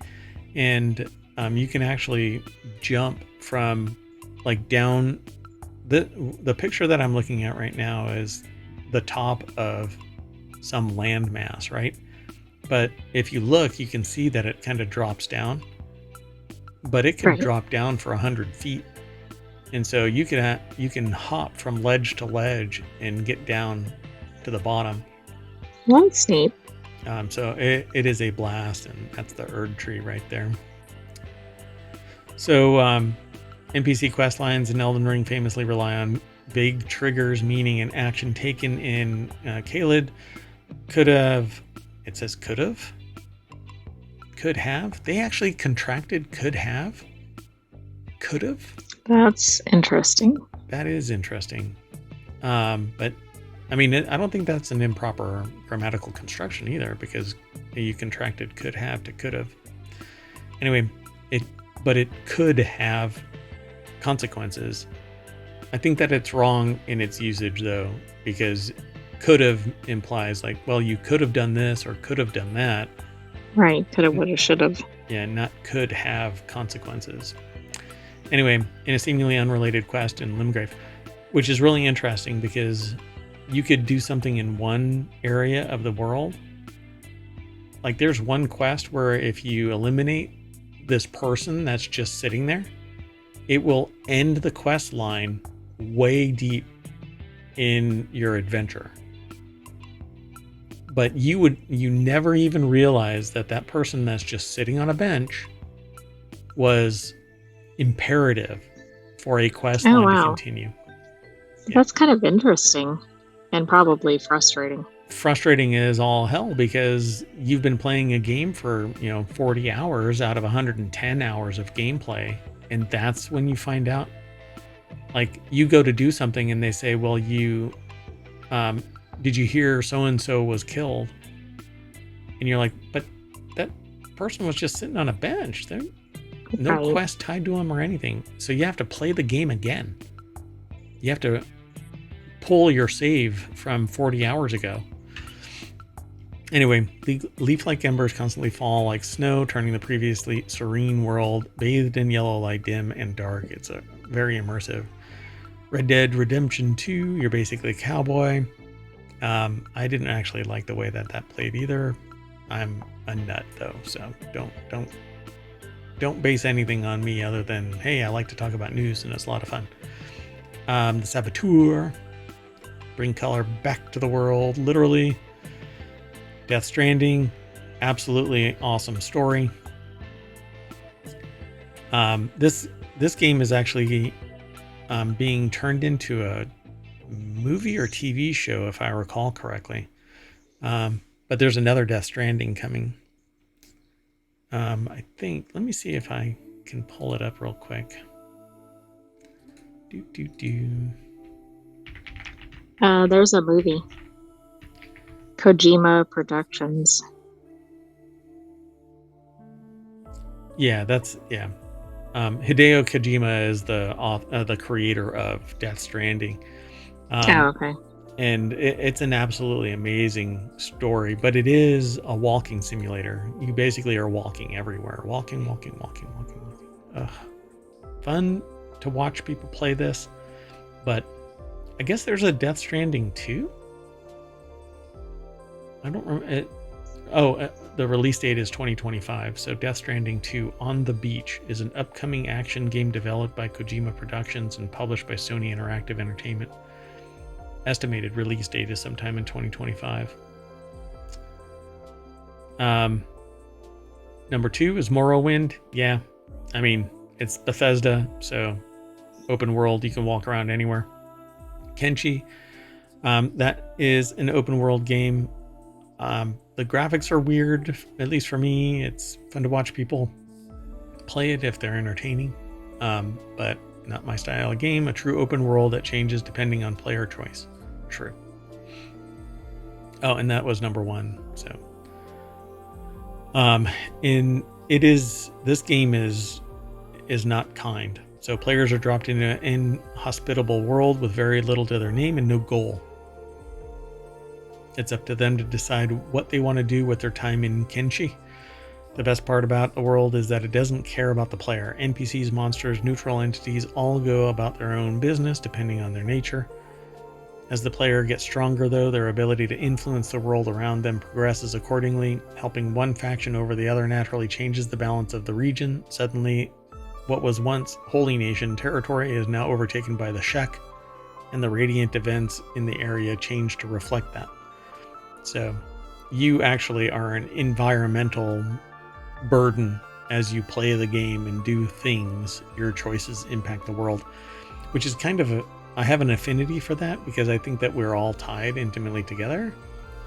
and you can actually jump from like down. The picture that I'm looking at right now is the top of some landmass, right? But if you look, you can see that it kind of drops down, but it can drop down for 100 feet. And so you can hop from ledge to ledge and get down to the bottom. That's neat. So it is a blast, and that's the Erd tree right there. So NPC quest lines in Elden Ring famously rely on big triggers, meaning an action taken in Caelid could have. It says could have. They actually contracted could have. That's interesting. That is interesting. But I mean, I don't think that's an improper grammatical construction either, because you contracted could have to could have. Anyway, it could have consequences. I think that it's wrong in its usage though, because could have implies like, well, you could have done this or could have done that. Right. Could have, would have, should have. Yeah, not could have consequences. Anyway, in a seemingly unrelated quest in Limgrave, which is really interesting because you could do something in one area of the world. Like there's one quest where if you eliminate this person that's just sitting there, it will end the quest line way deep in your adventure. But you never even realize that person that's just sitting on a bench was imperative for a quest line to continue. That's kind of interesting and probably frustrating. Frustrating is all hell because you've been playing a game for 40 hours out of 110 hours of gameplay, and that's when you find out. Like you go to do something and they say, well, did you hear so and so was killed? And you're like, but that person was just sitting on a bench. There's no quest tied to him or anything. So you have to play the game again. You have to pull your save from 40 hours ago. Anyway, leaf-like embers constantly fall like snow, turning the previously serene world bathed in yellow light dim and dark. It's a very immersive. Red Dead Redemption 2, you're basically a cowboy. I didn't actually like the way that played either. I'm a nut though, so don't base anything on me other than, hey, I like to talk about news and it's a lot of fun. The Saboteur, bring color back to the world, literally. Death Stranding, absolutely awesome story. This game is actually being turned into a movie or TV show, if I recall correctly. But there's another Death Stranding coming. I think, let me see if I can pull it up real quick. There's a movie. Kojima Productions. Yeah, Hideo Kojima is the creator of Death Stranding. Okay. And it's an absolutely amazing story, but it is a walking simulator. You basically are walking everywhere. Walking. Ugh. Fun to watch people play this, but I guess there's a Death Stranding 2? I don't remember. The release date is 2025, so Death Stranding 2 On the Beach is an upcoming action game developed by Kojima Productions and published by Sony Interactive Entertainment. Estimated release date is sometime in 2025. Number 2 is Morrowind. Yeah, I mean, it's Bethesda, so open world, you can walk around anywhere. Kenshi, that is an open world game. The graphics are weird, at least for me. It's fun to watch people play it if they're entertaining, but not my style of game. A true open world that changes depending on player choice. True. Oh, and that was number 1. So, this game is not kind. So players are dropped into an inhospitable world with very little to their name and no goal. It's up to them to decide what they want to do with their time in Kenshi. The best part about the world is that it doesn't care about the player. NPCs, monsters, neutral entities all go about their own business depending on their nature. As the player gets stronger, though, their ability to influence the world around them progresses accordingly. Helping one faction over the other naturally changes the balance of the region. Suddenly, what was once Holy Nation territory is now overtaken by the Shek, and the radiant events in the area change to reflect that. So you actually are an environmental burden as you play the game and do things. Your choices impact the world, which is kind of I have an affinity for that because I think that we're all tied intimately together.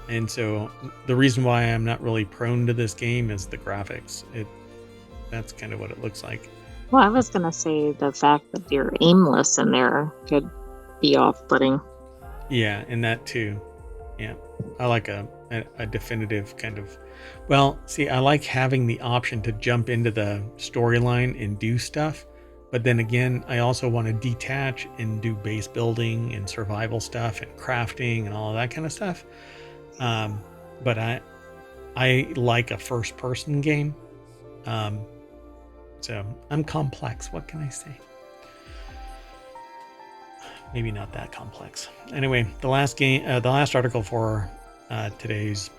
And so the reason why I'm not really prone to this game is the graphics. That's kind of what it looks like. Well, I was going to say the fact that you're aimless in there could be off-putting. Yeah, and that too. Yeah, I like a definitive kind of... Well, see, I like having the option to jump into the storyline and do stuff. But then again, I also want to detach and do base building and survival stuff and crafting and all of that kind of stuff. But I like a first-person game. So I'm complex. What can I say? Maybe not that complex. Anyway, the last article for today's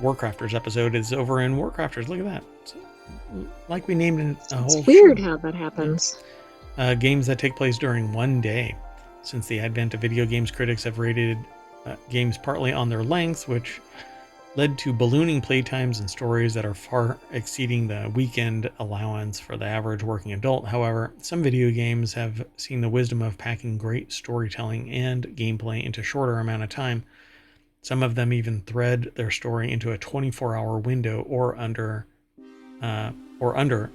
WarCrafters episode is over in WarCrafters. Look at that. It's like we named a whole It's weird show. how that happens. Games that take place during one day. Since the advent of video games, critics have rated games partly on their lengths, which led to ballooning playtimes and stories that are far exceeding the weekend allowance for the average working adult. However, some video games have seen the wisdom of packing great storytelling and gameplay into a shorter amount of time. Some of them even thread their story into a 24-hour window or under,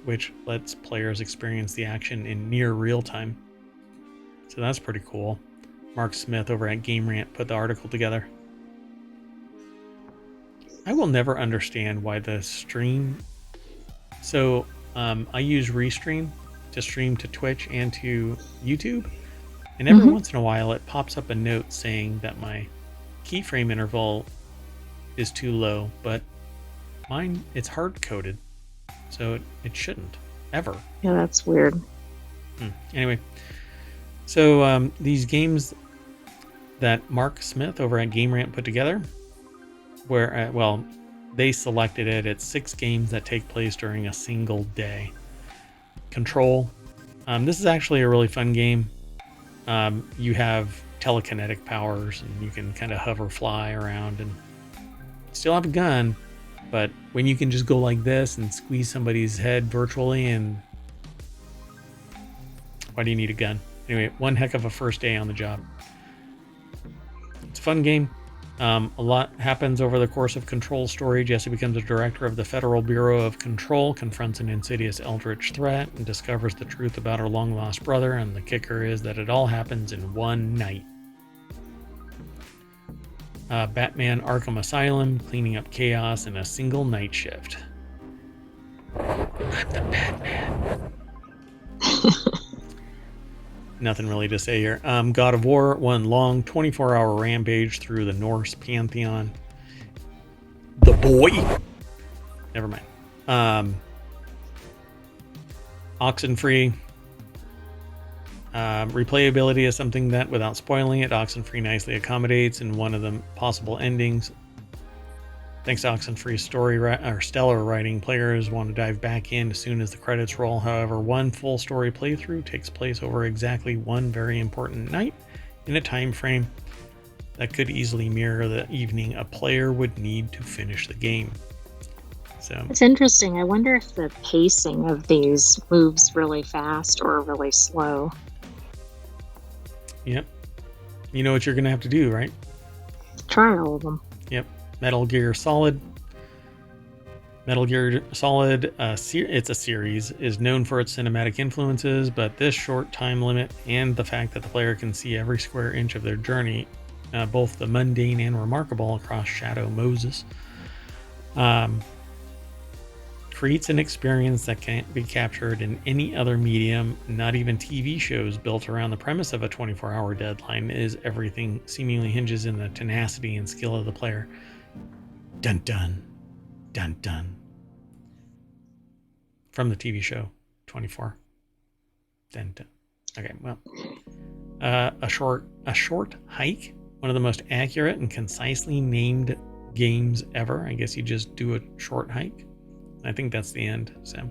which lets players experience the action in near real time. So that's pretty cool. Mark Smith over at Game Rant put the article together. I will never understand why the stream. So I use Restream to stream to Twitch and to YouTube. And every once in a while it pops up a note saying that my keyframe interval is too low. But mine, it's hard coded. So it shouldn't ever. Yeah, that's weird. Anyway. So these games that Mark Smith over at Game Rant put together, where, they selected it. It's 6 games that take place during a single day. Control. This is actually a really fun game. You have telekinetic powers, and you can kind of hover, fly around, and still have a gun. But when you can just go like this and squeeze somebody's head virtually, and why do you need a gun? Anyway, one heck of a first day on the job. It's a fun game. A lot happens over the course of Control's story. Jesse becomes a director of the Federal Bureau of Control, confronts an insidious eldritch threat, and discovers the truth about her long-lost brother, and the kicker is that it all happens in one night. Batman Arkham Asylum, cleaning up chaos in a single night shift. I'm the Batman. Nothing really to say here. God of War, one long 24-hour rampage through the Norse pantheon. The boy. Never mind. Oxenfree. Replayability is something that, without spoiling it, Oxenfree nicely accommodates in one of the possible endings. Thanks to Oxenfree's story or stellar writing, players want to dive back in as soon as the credits roll. However, one full story playthrough takes place over exactly one very important night in a time frame that could easily mirror the evening a player would need to finish the game. So it's interesting. I wonder if the pacing of these moves really fast or really slow. Yep. You know what you're going to have to do, right? Try all of them. Yep. Metal Gear Solid. It's a series, is known for its cinematic influences, but this short time limit and the fact that the player can see every square inch of their journey, both the mundane and remarkable across Shadow Moses, creates an experience that can't be captured in any other medium. Not even TV shows built around the premise of a 24-hour deadline, is everything seemingly hinges in the tenacity and skill of the player. Dun dun, dun dun. From the TV show 24. Dun dun. Okay, well, a short hike, one of the most accurate and concisely named games ever. I guess you just do a short hike. I think that's the end. So,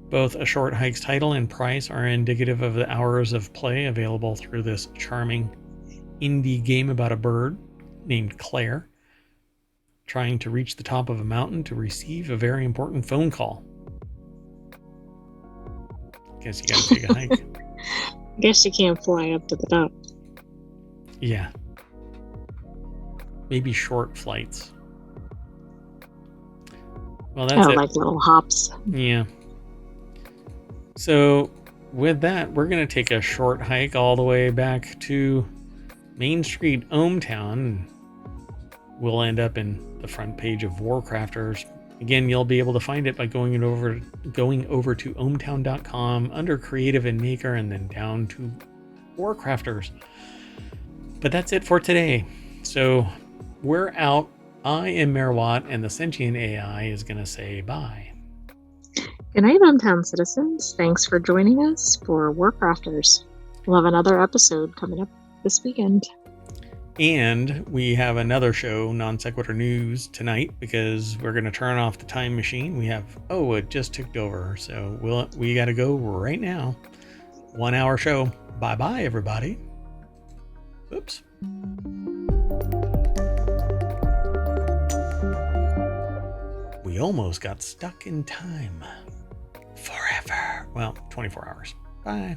both A Short Hike's title and price are indicative of the hours of play available through this charming indie game about a bird named Claire trying to reach the top of a mountain to receive a very important phone call. Guess you gotta take a hike. Guess you can't fly up to the top. Yeah. Maybe short flights. Well, that's it. Like little hops. Yeah. So with that, we're going to take a short hike all the way back to Main Street, ohmTown. We'll end up in the front page of WarCrafters. Again, you'll be able to find it by going over to ohmTown.com under Creative and Maker, and then down to WarCrafters. But that's it for today. So we're out. I am Merwat, and the Sentient AI is going to say bye. Good night, ohmTown citizens. Thanks for joining us for WarCrafters. We'll have another episode coming up this weekend. And we have another show, Non Sequitur News, tonight because we're going to turn off the time machine. We have, it just ticked over. So we got to go right now. 1 hour show. Bye-bye, everybody. Oops. We almost got stuck in time. Forever. Well, 24 hours. Bye.